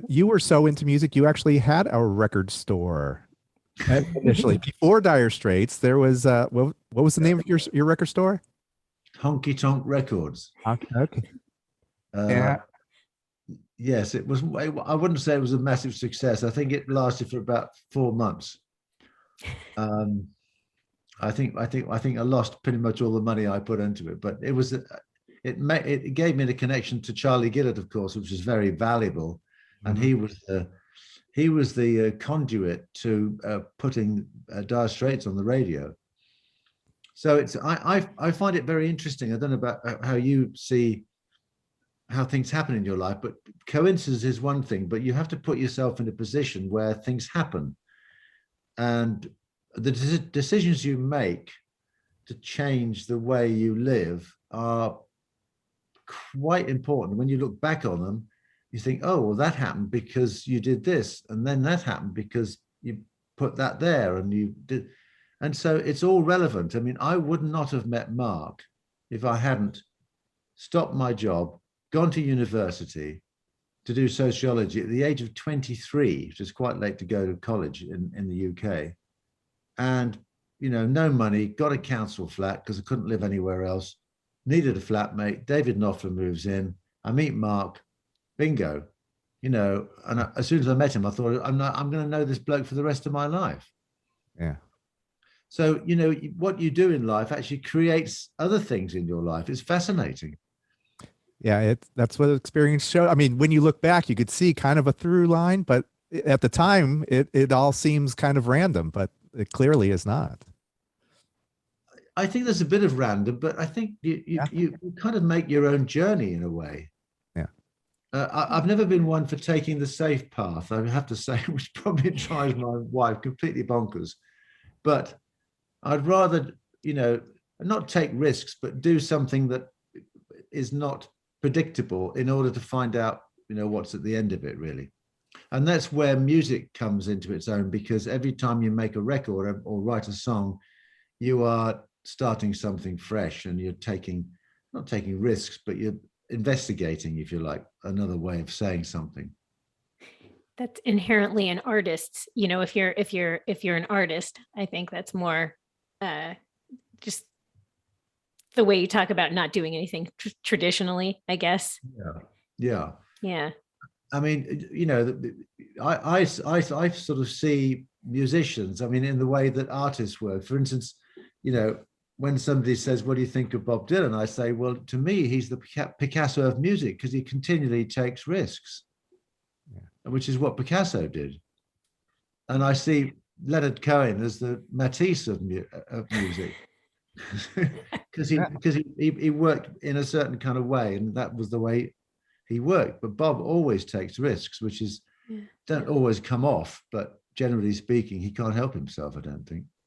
You were so into music, you actually had a record store initially. Before Dire Straits, there was what was the name of your record store? Honky Tonk Records. Okay. Okay. Uh, Yeah. yes, it was. I wouldn't say it was a massive success. I think it lasted for about 4 months. Um, I think I lost pretty much all the money I put into it, but it gave me the connection to Charlie Gillett, of course, which was very valuable, and Mhm. he was the conduit to putting Dire Straits on the radio. So I find it very interesting. I don't know about how you see how things happen in your life, but coincidence is one thing, but you have to put yourself in a position where things happen, and the decisions you make to change the way you live are quite important. When you look back on them, you think, oh, well, that happened because you did this, and then that happened because you put that there, and you did. And so it's all relevant. I mean, I would not have met Mark if I hadn't stopped my job, gone to university to do sociology at the age of 23, which is quite late to go to college in the UK. And, no money, got a council flat because I couldn't live anywhere else, needed a flatmate. David Knopfler moves in. I meet Mark, bingo. And as soon as I met him, I thought, I'm going to know this bloke for the rest of my life. Yeah. So, what you do in life actually creates other things in your life. It's fascinating. Yeah, that's what experience showed. I mean, when you look back, you could see kind of a through line, but at the time, it all seems kind of random, but it clearly is not. I think there's a bit of random, but I think Yeah. you kind of make your own journey in a way. Yeah. I've never been one for taking the safe path, I have to say, which probably drives my wife completely bonkers. But I'd rather, not take risks, but do something that is not predictable in order to find out, what's at the end of it, really. And that's where music comes into its own, because every time you make a record or write a song, you are starting something fresh, and you're not taking risks, but you're investigating, if you like, another way of saying something. That's inherently an artist. If you're an artist, I think that's more uh just the way you talk about not doing anything traditionally, I guess. Yeah. Yeah. Yeah. I mean, I sort of see musicians, I mean, in the way that artists work. For instance, when somebody says, what do you think of Bob Dylan? I say, well, to me, he's the Picasso of music, because he continually takes risks, which is what Picasso did. And I see Leonard Cohen as the Matisse of music, because he worked in a certain kind of way, and that was the way he worked. But Bob always takes risks, which is don't always come off, but generally speaking, he can't help himself, I don't think.